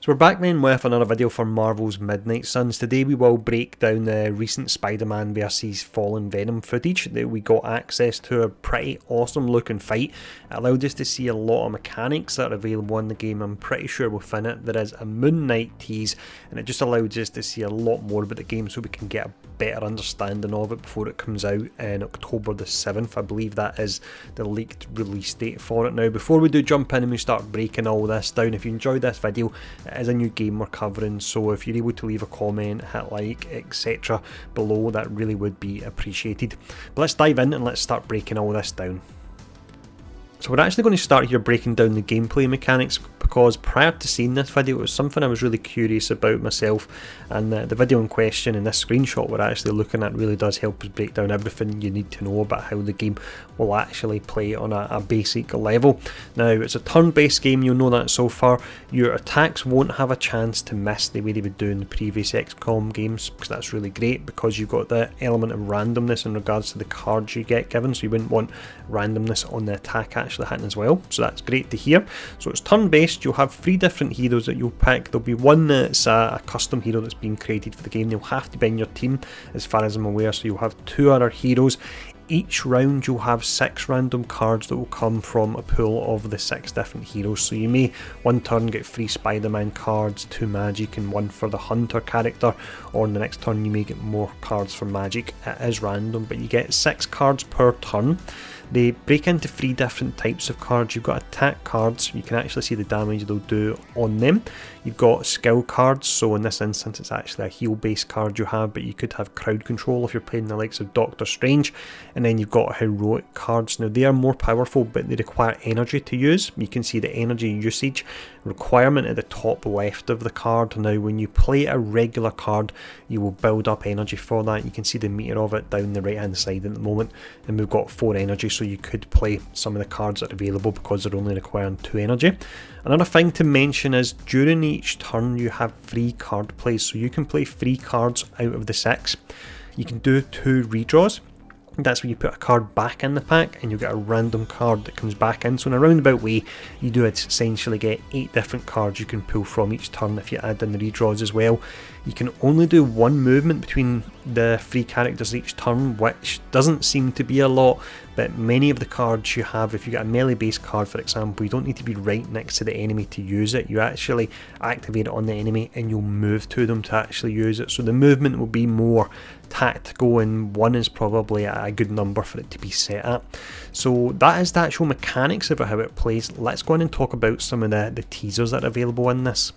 So we're back then with another video for Marvel's Midnight Suns. Today we will break down the recent Spider-Man vs Fallen Venom footage that we got access to. A pretty awesome looking fight. It allowed us to see a lot of mechanics that are available in the game. I'm pretty sure within it there is a Moon Knight tease, and it just allowed us to see a lot more about the game so we can get a better understanding of it before it comes out in October the 7th. I believe that is the leaked release date for it. Now, before we do jump in and we start breaking all this down, if you enjoyed this video, it is a new game we're covering, so if you're able to leave a comment, hit like, etc. below, that really would be appreciated. But let's dive in and let's start breaking all this down. So we're actually going to start here breaking down the gameplay mechanics, because prior to seeing this video it was something I was really curious about myself, and the video in question and this screenshot we're actually looking at really does help us break down everything you need to know about how the game will actually play on a basic level. Now, it's a turn-based game, you'll know that so far. Your attacks won't have a chance to miss the way they would do in the previous XCOM games, because that's really great, because you've got the element of randomness in regards to the cards you get given, so you wouldn't want randomness on the attack actually hitting as well, so that's great to hear. So it's turn-based. You'll have 3 different heroes that you'll pick. There'll be one that's a custom hero that's been created for the game. They'll have to be in your team as far as I'm aware, so you'll have 2 other heroes. Each round you'll have 6 random cards that will come from a pool of the 6 different heroes. So you may one turn get 3 Spider-Man cards, 2 magic and 1 for the Hunter character, or in the next turn you may get more cards for magic. It is random, but you get 6 cards per turn. They break into 3 different types of cards. You've got attack cards, you can actually see the damage they'll do on them. You've got skill cards, so in this instance it's actually a heal based card you have, but you could have crowd control if you're playing the likes of Doctor Strange. And then you've got heroic cards. Now, they are more powerful, but they require energy to use. You can see the energy usage requirement at the top left of the card. Now, when you play a regular card, you will build up energy for that. You can see the meter of it down the right hand side at the moment, and we've got 4 energy, so you could play some of the cards that are available because they're only requiring 2 energy. Another thing to mention is during each turn you have free card plays, so you can play 3 cards out of the 6. You can do 2 redraws. That's when you put a card back in the pack and you get a random card that comes back in. So in a roundabout way, you do essentially get 8 different cards you can pull from each turn if you add in the redraws as well. You can only do 1 movement between the 3 characters each turn, which doesn't seem to be a lot, but many of the cards you have, if you get a melee based card for example, you don't need to be right next to the enemy to use it. You actually activate it on the enemy and you'll move to them to actually use it. So the movement will be more tactical, and 1 is probably a good number for it to be set at. So that is the actual mechanics of how it plays. Let's go in and talk about some of the teasers that are available in this.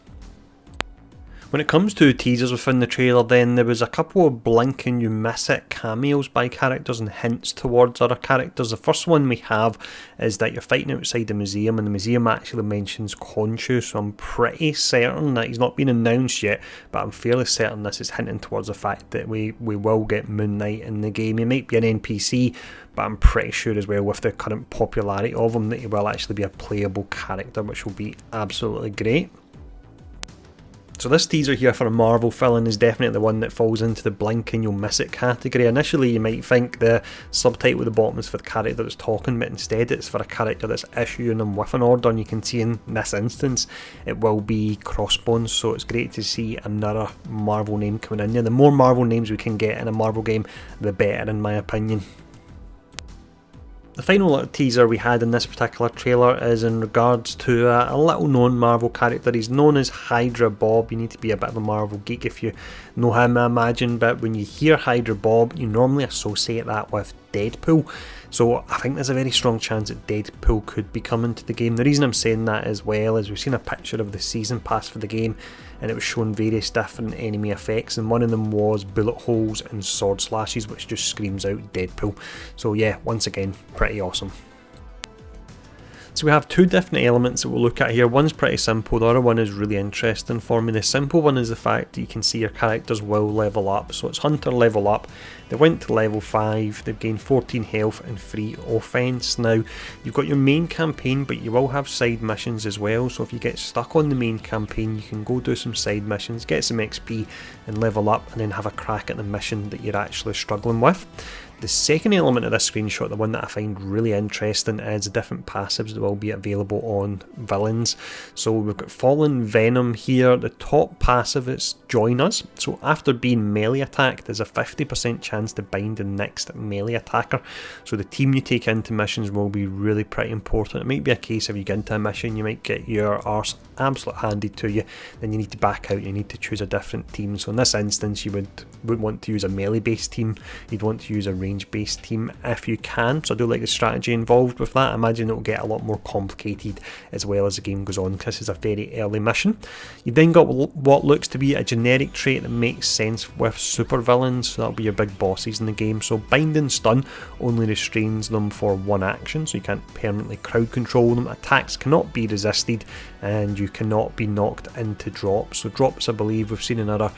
When it comes to teasers within the trailer, then there was a couple of blink and you miss it cameos by characters and hints towards other characters. The first one we have is that you're fighting outside the museum, and the museum actually mentions Khonshu, so I'm pretty certain that he's not been announced yet, but I'm fairly certain this is hinting towards the fact that we will get Moon Knight in the game. He might be an NPC, but I'm pretty sure as well with the current popularity of him that he will actually be a playable character, which will be absolutely great. So this teaser here for a Marvel villain is definitely the one that falls into the blink and you'll miss it category. Initially you might think the subtitle at the bottom is for the character that's talking, but instead it's for a character that's issuing them with an order, and you can see in this instance it will be Crossbones, so it's great to see another Marvel name coming in there. The more Marvel names we can get in a Marvel game, the better in my opinion. The final little teaser we had in this particular trailer is in regards to a little known Marvel character. He's known as Hydra Bob. You need to be a bit of a Marvel geek if you know him, I imagine, but when you hear Hydra Bob you normally associate that with Deadpool. So I think there's a very strong chance that Deadpool could be coming to the game. The reason I'm saying that as well is we've seen a picture of the season pass for the game, and it was showing various different enemy effects, and one of them was bullet holes and sword slashes, which just screams out Deadpool. So yeah, once again, pretty awesome. So we have 2 different elements that we'll look at here. One's pretty simple, the other one is really interesting for me. The simple one is the fact that you can see your characters will level up. So it's Hunter level up, they went to level 5, they've gained 14 health and 3 offense. Now you've got your main campaign, but you will have side missions as well, so if you get stuck on the main campaign you can go do some side missions, get some XP and level up, and then have a crack at the mission that you're actually struggling with. The second element of this screenshot, the one that I find really interesting, is the different passives that will be available on villains. So we've got Fallen Venom here. The top passive is Join Us. So after being melee attacked, there's a 50% chance to bind the next melee attacker. So the team you take into missions will be really pretty important. It might be a case if you get into a mission, you might get your arse absolute handed to you, then you need to back out, you need to choose a different team. So in this instance, you would want to use a melee based team, you'd want to use a range based team if you can. So I do like the strategy involved with that. I imagine it will get a lot more complicated as well as the game goes on, because this is a very early mission. You've then got what looks to be a generic trait that makes sense with super villains, so that'll be your big bosses in the game. So Bind and Stun only restrains them for one action, so you can't permanently crowd control them. Attacks cannot be resisted, and you cannot be knocked into drops. So drops, I believe we've seen in other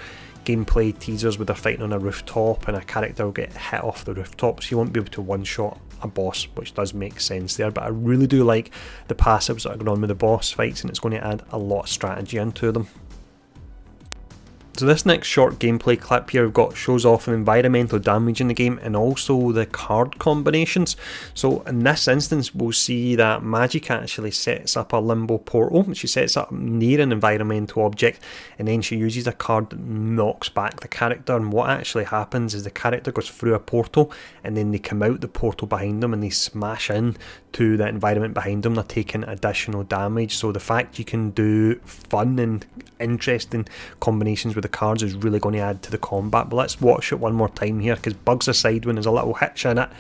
gameplay teasers where they're fighting on a rooftop and a character will get hit off the rooftop, so you won't be able to one-shot a boss, which does make sense there. But I really do like the passives that are going on with the boss fights, and it's going to add a lot of strategy into them. So this next short gameplay clip here we've got shows off an environmental damage in the game and also the card combinations. So in this instance we'll see that Magic actually sets up a limbo portal. She sets up near an environmental object and then she uses a card that knocks back the character, and what actually happens is the character goes through a portal and then they come out the portal behind them and they smash in to the environment behind them. They're taking additional damage. So the fact you can do fun and interesting combinations with the cards is really going to add to the combat. But let's watch it one more time here, because bugs aside, when there's a little hitch in it,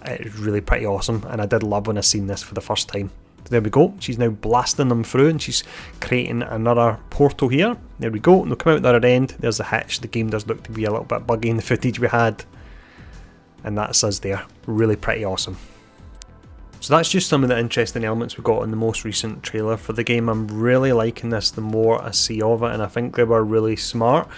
it's really pretty awesome, and I did love when I seen this for the first time. So there we go, she's now blasting them through and she's creating another portal here. There we go, and they'll come out the other end. There's the hitch. The game does look to be a little bit buggy in the footage we had, and that's us there. Really pretty awesome. So that's just some of the interesting elements we got in the most recent trailer for the game. I'm really liking this the more I see of it, and I think they were really smart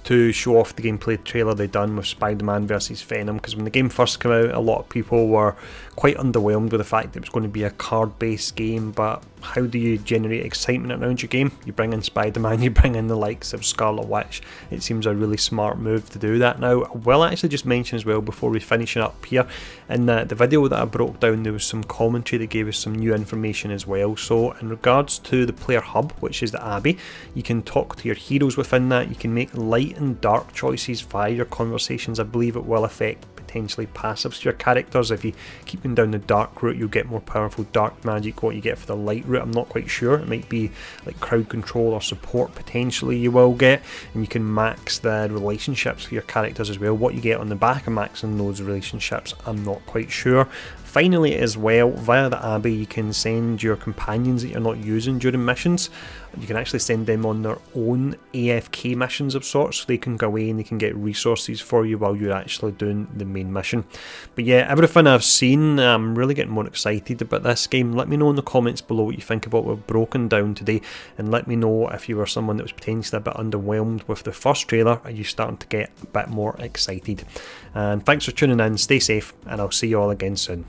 to show off the gameplay trailer they done with Spider-Man vs Venom, because when the game first came out a lot of people were quite underwhelmed with the fact that it was going to be a card based game. But how do you generate excitement around your game? You bring in Spider-Man, you bring in the likes of Scarlet Witch. It seems a really smart move to do that. Now I will actually just mention as well before we finish it up here, in the video that I broke down there was some commentary that gave us some new information as well. So in regards to the player hub, which is the Abbey, you can talk to your heroes within that, you can make light and dark choices via your conversations. I believe it will affect potentially passives to your characters. If you keep them down the dark route, you'll get more powerful dark magic. What you get for the light route, I'm not quite sure. It might be like crowd control or support potentially you will get, and you can max the relationships for your characters as well. What you get on the back of maxing those relationships, I'm not quite sure. Finally as well, via the Abbey you can send your companions that you're not using during missions, you can actually send them on their own AFK missions of sorts, so they can go away and they can get resources for you while you're actually doing the main mission. But yeah, everything I've seen, I'm really getting more excited about this game. Let me know in the comments below what you think about what we've broken down today, and let me know if you were someone that was potentially a bit underwhelmed with the first trailer. Are you starting to get a bit more excited? And thanks for tuning in, stay safe, and I'll see you all again soon.